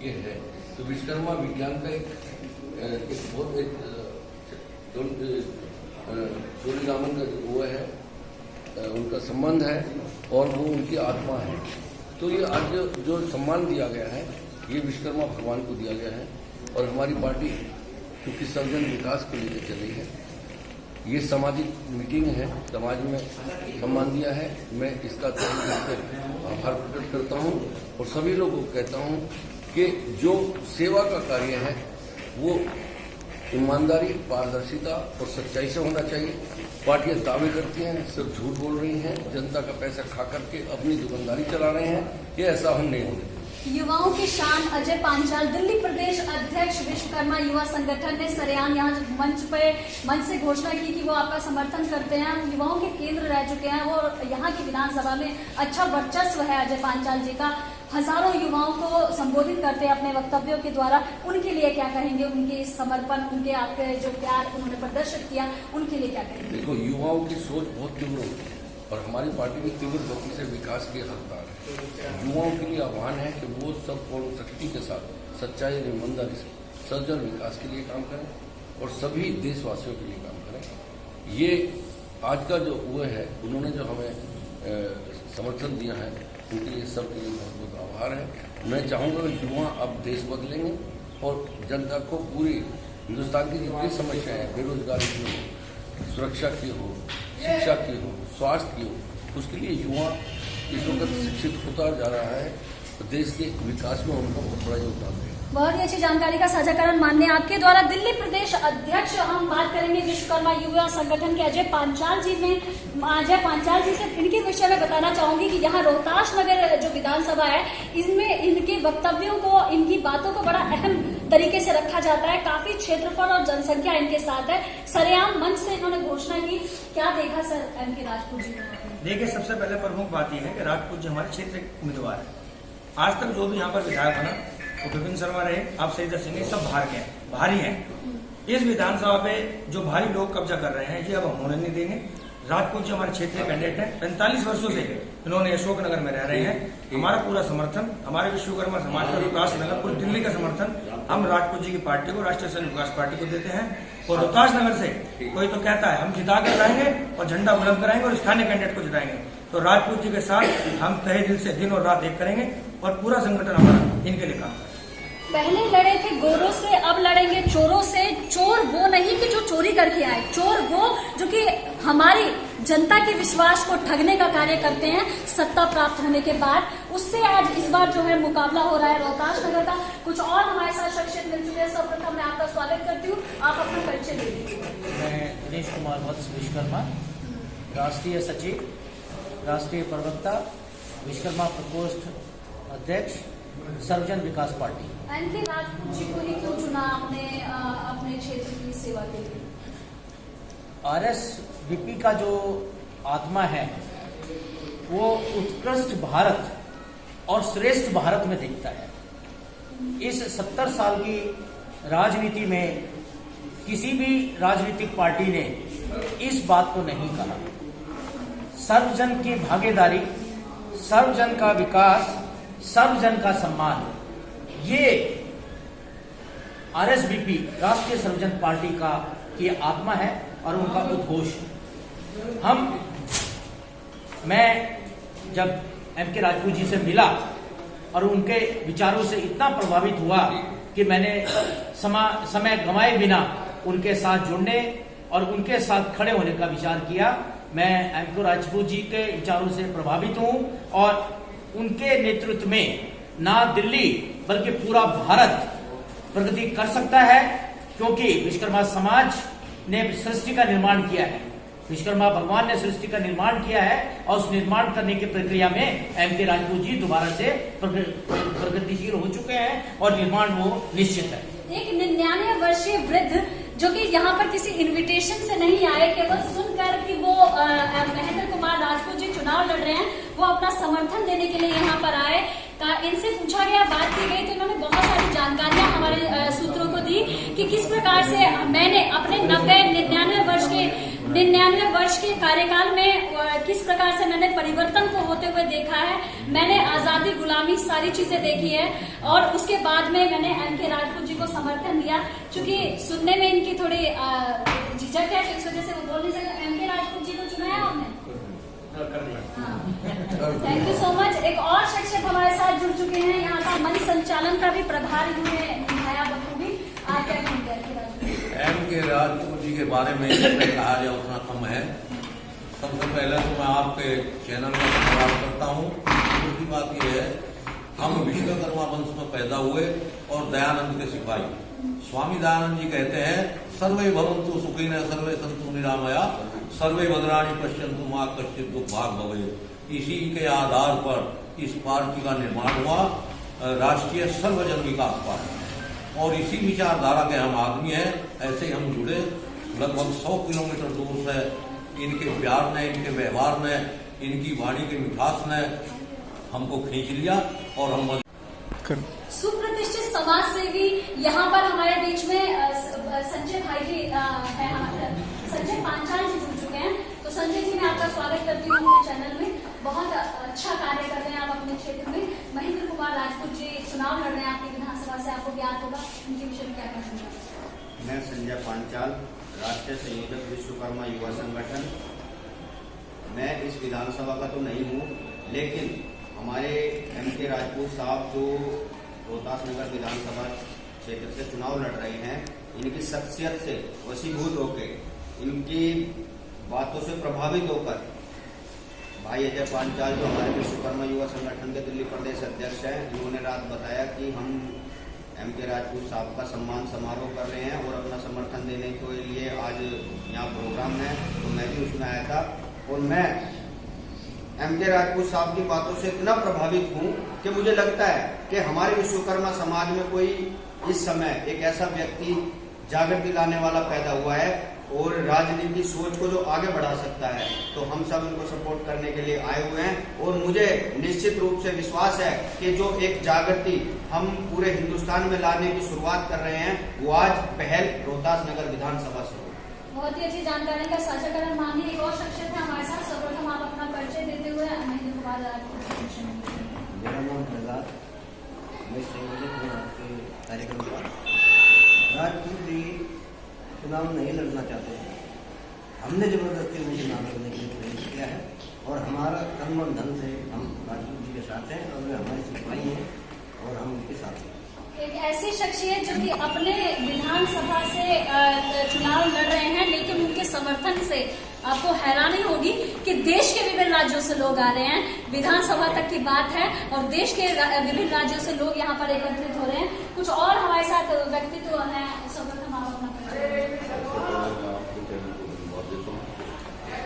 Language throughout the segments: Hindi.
ये है। तो विश्वकर्मा विज्ञान का एक चोरी रामन का वो है, उनका संबंध है और वो उनकी आत्मा है। तो ये आज जो सम्मान दिया गया है ये विश्वकर्मा भगवान को दिया गया है और हमारी पार्टी क्योंकि सर्वजन विकास को लेकर चल रही है, ये सामाजिक मीटिंग है, समाज में सम्मान दिया है। मैं इसका आभार प्रकट करता हूँ और सभी लोगों को कहता हूँ कि जो सेवा का कार्य है वो ईमानदारी, पारदर्शिता और सच्चाई से होना चाहिए। पार्टियां दावे करती हैं, सिर्फ झूठ बोल रही हैं, जनता का पैसा खा करके अपनी दुकानदारी चला रहे हैं, ये ऐसा हम नहीं होने देंगे। युवाओं की शान अजय पांचाल, दिल्ली प्रदेश अध्यक्ष विश्वकर्मा युवा संगठन ने सरेआम यहाँ मंच से घोषणा की कि वो आपका समर्थन करते हैं, युवाओं के केंद्र रह चुके हैं और यहाँ की विधानसभा में अच्छा वर्चस्व है अजय पांचाल जी का। हजारों युवाओं को संबोधित करते हैं अपने वक्तव्यों के द्वारा, उनके लिए क्या कहेंगे? उनके इस समर्पण, उनके आपके जो प्यार उन्होंने प्रदर्शित किया, उनके लिए क्या कहेंगे? देखो, युवाओं की सोच बहुत तीव्र होती है और हमारी पार्टी भी तीव्र गति से विकास के हकदार है। युवाओं के लिए आह्वान है कि वो सब पूर्ण शक्ति के साथ सच्चाई और ईमानदारी से सर्वजन विकास के लिए काम करें और सभी देशवासियों के लिए काम करें। ये आज का जो वो है, उन्होंने जो हमें समर्थन दिया है, उनके लिए सबके लिए बहुत बहुत आभार है। मैं चाहूँगा कि युवा अब देश बदलेंगे और जनता को पूरी हिंदुस्तान की जितनी समस्याएं हैं, बेरोजगारी की हो, सुरक्षा की हो, शिक्षा की हो, स्वास्थ्य की हो, उसके लिए युवा इस वक्त शिक्षित होता जा रहा है तो देश के विकास में उनका बहुत बड़ा योगदान है। बहुत ही अच्छी जानकारी का साझाकरण माननीय आपके द्वारा। दिल्ली प्रदेश अध्यक्ष हम बात करेंगे विश्वकर्मा युवा संगठन के अजय पांचाल जी से इनके विषय में बताना चाहूंगी कि यहाँ रोहतास नगर जो विधानसभा है, इसमें इनके वक्तव्यों को, इनकी बातों को बड़ा अहम तरीके से रखा जाता है। काफी क्षेत्रफल और जनसंख्या इनके साथ है। सरेआम मंच से इन्होंने घोषणा की, क्या देखा सर एम.के. राजपूत जी ने? देखिए, सबसे पहले प्रमुख बात यह है कि राजपूत जी हमारे क्षेत्र के उम्मीदवार है। आज तक जो भी यहाँ पर विधायक बना, वो विपिन शर्मा रहे, आप सही सिंह, सब भारी हैं। इस विधानसभा पे जो भारी लोग कब्जा कर रहे हैं, ये अब हम होने नहीं देंगे। राजपूत जी हमारे क्षेत्रीय कैंडिडेट हैं, 45 वर्षों से इन्होंने अशोकनगर में रह रहे हैं। हमारा पूरा समर्थन, हमारे विश्वकर्मा समाज का विकास नगर, पूरी दिल्ली का समर्थन हम राजपूत जी की पार्टी को, राष्ट्रीय स्वयं विकास पार्टी को देते हैं। और रोहतास नगर से कोई तो कहता है हम जिता कर लाएंगे और झंडा बुलंद कराएंगे और स्थानीय कैंडिडेट को जिताएंगे, तो राजपूत जी के साथ हम तहे दिल से दिन और रात एक करेंगे और पूरा संगठन हमारा इनके लिए काम। पहले लड़े थे गोरों से, अब लड़ेंगे चोरों से। चोर वो नहीं कि जो चोरी करके आए, चोर वो जो कि हमारी जनता के विश्वास को ठगने का कार्य करते हैं सत्ता प्राप्त होने के बाद। उससे आज इस बार जो है मुकाबला हो रहा है रोहतास नगर का। कुछ और हमारे साथ शख्सियत मिल चुके हैं। सर्वप्रथम मैं आपका स्वागत करती हूँ, आप अपना परिचय दे दीजिए। मैं दिनेश कुमार वत्स विश्वकर्मा, राष्ट्रीय सचिव, राष्ट्रीय प्रवक्ता, विश्वकर्मा प्रकोष्ठ अध्यक्ष, सर्वजन विकास पार्टी। एम.के. राजपूत जी को ही क्यों चुना आपने अपने क्षेत्र की सेवा के लिए? आरएसवीपी का जो आत्मा है वो उत्कृष्ट भारत और श्रेष्ठ भारत में दिखता है। इस 70 साल की राजनीति में किसी भी राजनीतिक पार्टी ने इस बात को नहीं कहा। सर्वजन की भागीदारी, सर्वजन का विकास, सर्वजन का सम्मान, ये आरएसवीपी, राष्ट्रीय सर्वजन पार्टी का की आत्मा है और उनका उद्घोष है। मैं जब एम.के. राजपूत जी से मिला और उनके विचारों से इतना प्रभावित हुआ कि मैंने समय गंवाए बिना उनके साथ जुड़ने और उनके साथ खड़े होने का विचार किया। मैं एम.के. राजपूत जी के विचारों से प्रभावित हूं और उनके नेतृत्व में ना दिल्ली बल्कि पूरा भारत प्रगति कर सकता है, क्योंकि विश्वकर्मा समाज ने सृष्टि का निर्माण किया है, विश्वकर्मा भगवान ने सृष्टि का निर्माण किया है और उस निर्माण करने की प्रक्रिया में एम.के. राजपूत जी दोबारा से प्रगतिशील हो चुके हैं और निर्माण वो निश्चित है। एक 99 वर्षीय वृद्ध जो कि यहाँ पर किसी इनविटेशन से नहीं आए, केवल सुनकर कि वो महेंद्र कुमार राजपूत जी चुनाव लड़ रहे हैं, वो अपना समर्थन देने के लिए यहाँ पर आए। इनसे पूछा गया, बात की गई, तो इन्होंने बहुत सारी जानकारियां हमारे सूत्रों को दी कि किस प्रकार से मैंने अपने 99 वर्ष के 99 वर्ष के कार्यकाल में किस प्रकार से मैंने परिवर्तन को होते हुए देखा है। मैंने आजादी, गुलामी, सारी चीजें देखी है और उसके बाद में मैंने एमके राजपूत जी को समर्थन दिया। क्योंकि सुनने में इनकी थोड़ी झिझक है, इस वजह से वो बोल नहीं सकते। एमके राजपूत जी को चुना है आपने? Thank you so much. एक और शख्सियत हमारे साथ जुड़ चुके हैं, यहाँ का मंच संचालन का भी प्रभार इन्होंने निभाया बखूबी। आप क्या कहते हैं एमके राजपूत जी के बारे में जितना कहा जाए उतना कम है। सबसे पहले तो मैं आपके चैनल में धन्यवाद करता हूँ। दूसरी बात यह है, हम विश्वकर्मा वंश में पैदा हुए और दयानंद के सिपाही। स्वामी दयानंद जी कहते हैं, सर्वे भवन्तु सुखिनः सर्वे सन्तु निरामया सर्वे भद्राणि पश्यन्तु मा कश्चित् दुःख भाग भवेत्। इसी के आधार पर इस पार्टी का निर्माण हुआ, राष्ट्रीय सर्वजन विकास पार्टी, और इसी विचारधारा के हम आदमी हैं। ऐसे ही हम जुड़े। लगभग 100 किलोमीटर दूर से इनके प्यार ने, इनके व्यवहार ने, इनकी वाणी की मिठास ने हमको खींच लिया और हम सुप्रतिष्ठित समाज सेवी यहाँ पर हमारे बीच में संजय भाई जी है, संजय पांचाल जी जुड़ चुके हैं। तो संजय जी, मैं आपका स्वागत करती हूँ अपने चैनल में। बहुत अच्छा कार्य कर रहे हैं आप अपने क्षेत्र में। महेंद्र कुमार राजपूत जी चुनाव लड़ रहे हैं आपकी विधानसभा से, आपको ज्ञात होगा, उनके विषय में क्या कहना चाहूँगा? मैं संजय पांचाल, राष्ट्रीय संयोजक विश्वकर्मा युवा संगठन। मैं इस विधानसभा का तो नहीं हूँ, लेकिन हमारे एमके राजपूत साहब जो रोहतास नगर विधानसभा क्षेत्र से चुनाव लड़ रहे हैं, इनकी शख्सियत से वशीभूत होकर, इनकी बातों से प्रभावित होकर भाई अजय पांचाल जो हमारे विश्वकर्मा युवा संगठन के दिल्ली प्रदेश अध्यक्ष हैं, इन्होंने रात बताया कि हम एमके राजपूत साहब का सम्मान समारोह कर रहे हैं और अपना समर्थन देने के लिए आज यहाँ प्रोग्राम है। तो मैं भी उसमें आया था और मैं एमके राजपूत साहब की बातों से इतना प्रभावित हूँ कि मुझे लगता है कि हमारे विश्वकर्मा समाज में कोई इस समय एक ऐसा व्यक्ति जागृति लाने वाला पैदा हुआ है और राजनीति सोच को जो आगे बढ़ा सकता है। तो हम सब इनको सपोर्ट करने के लिए आए हुए हैं और मुझे निश्चित रूप से विश्वास है कि जो एक जागृति हम पूरे हिंदुस्तान में लाने की शुरुआत कर रहे हैं, वो आज पहल रोहतास नगर विधानसभा से हो। बहुत ही अच्छी जानकारी का साझाकरण। माननीय एक और शख्सियत है हमारे साथ, सर्वप्रथम आप अपना परिचय देते हुए महेंद्र कुमार राजपूत। मेरा नाम प्रहलाद, मैं संयोजक हूँ आपके कार्यक्रम का। राजपूत जी चुनाव नहीं लड़ना चाहते हैं, हमने जबरदस्ती उनके चुनाव लड़ने के लिए प्रेरित किया है और हमारा कर्म और धन से हम राजपूत जी के साथ हैं और वे हमारे सिपाही हैं और हम उनके साथ हैं। एक ऐसी शख्सियत जो कि अपने विधानसभा से चुनाव लड़ रहे हैं, लेकिन उनके समर्थन से आपको हैरानी होगी कि देश के विभिन्न राज्यों से लोग आ रहे हैं। विधानसभा तक की बात है और देश के विभिन्न राज्यों से लोग यहाँ पर एकत्रित हो रहे हैं। कुछ और हमारे साथ व्यक्तित्व हैं, सर्वप्रथम आप अपना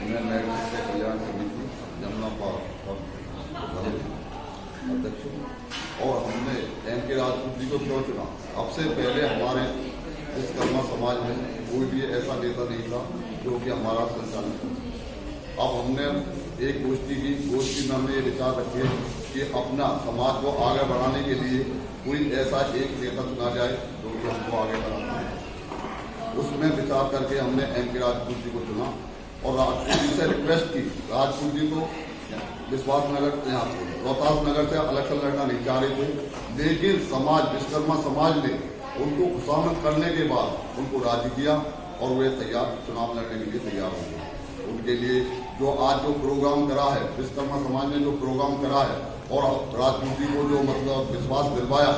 मैं नागरिक कल्याण समिति जमुना अध्यक्ष और हमने एमके राजपूत जी को क्यों चुना? अब से पहले हमारे विश्वकर्मा समाज में कोई भी ऐसा नेता नहीं था जो कि हमारा संचालन करता। अब हमने एक गोष्ठी की, गोष्ठी में हमने ये विचार रखे कि अपना समाज को आगे बढ़ाने के लिए कोई ऐसा एक नेता चुना जाए जो कि हमको आगे बढ़ाना है। उसमें विचार करके हमने एमके राजपूत जी को चुना और राजपूत जी से रिक्वेस्ट की। राजपूत जी तो विश्वास नगर यहाँ रोहतास नगर से इलेक्शन लड़ना नहीं चाह रहे थे, लेकिन समाज, विश्वकर्मा समाज ने उनको खुशामद करने के बाद उनको राजी किया और वे तैयार, चुनाव लड़ने के लिए तैयार हो गए। उनके लिए जो आज जो प्रोग्राम करा है, विश्वकर्मा समाज ने जो प्रोग्राम करा है और राजपूत जी को जो मतलब विश्वास दिलवाया,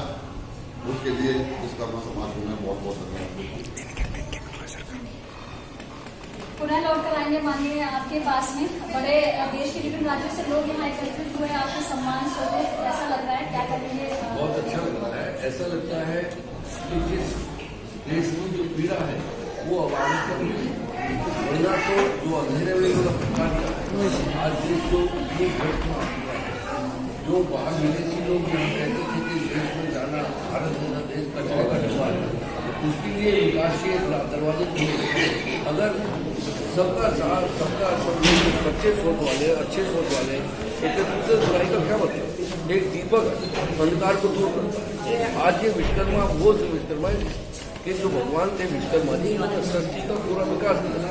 उसके लिए विश्वकर्मा समाज को मैं बहुत बहुत धन्यवाद। पुनः लौट कर आएंगे माननीय आपके पास में। बड़े देश के विभिन्न राज्यों से लोग यहाँ एकत्रित हुए, आपको सम्मान सौंपे, कैसा लग रहा है, क्या करेंगे? बहुत अच्छा लग रहा है। ऐसा लगता है कि जिस देश में जो पीड़ा है वो आवाम कर रही है, वरना तो जो अंधेरे में आज देश जो जो बाहर विदेशी लोग यहाँ कहते थे कि देश में जाना, भारत जैसा देश का जाएगा डरवा है, उसके लिए विकासशील दरवाजे खोले। अगर सबका साथ, सबका सब सच्चे सोच वाले, अच्छे सोच वाले एकत्रित बुराई का क्या मतलब? एक दीपक अंधकार को दूर करता है। आज ये विश्वकर्मा वो विश्वकर्मा कि जो भगवान थे विश्वकर्मा जी, इन्होंने सृष्टि का पूरा विकास किया।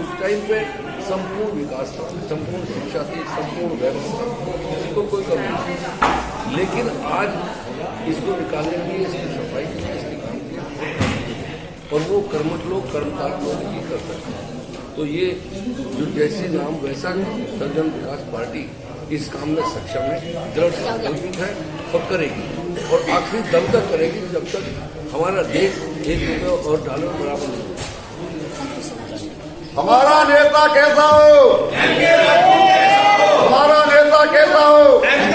उस टाइम पे संपूर्ण विकास था, संपूर्ण शिक्षा थी, संपूर्ण व्यवस्था, किसी को कोई कमी नहीं। लेकिन आज इसको निकालने के लिए, इसकी सफाई के लिए, इसके काम किया और वो कर्मठ लोग, कर्मकार लोग नहीं कर सकते। तो ये जो जैसे नाम वैसा सर्वजन विकास पार्टी इस काम में सक्षम है, दृढ़ संकल्पित है और करेगी और आखिरी दम तक करेगी, जब तक हमारा देश $1 और डॉलर बराबर नहीं होगा। हमारा नेता कैसा हो, हमारा नेता कैसा हो।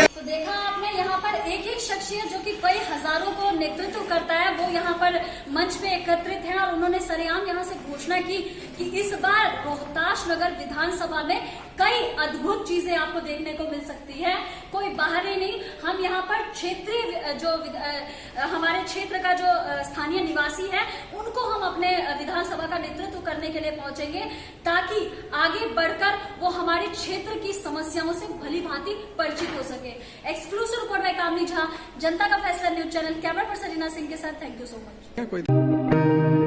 तो देखा आपने यहाँ पर एक एक शख्सियत जो कि कई हजारों को नेतृत्व करता है, वो यहाँ पर मंच पे एकत्रित है और उन्होंने सरेआम यहाँ से घोषणा की कि इस बार रोहतास नगर विधानसभा में कई अद्भुत चीजें आपको देखने को मिल सकती है। कोई बाहरी नहीं, हम यहाँ पर क्षेत्रीय जो हमारे क्षेत्र का जो स्थानीय निवासी है, उनको हम अपने विधानसभा का नेतृत्व करने के लिए पहुंचेंगे ताकि आगे बढ़कर वो हमारे क्षेत्र की समस्याओं से भली भांति परिचित हो सके। एक्सक्लूसिव रिपोर्ट में कामनी झा, जनता का फैसला news channel, camera person Reena Singh के साथ। Thank you so much.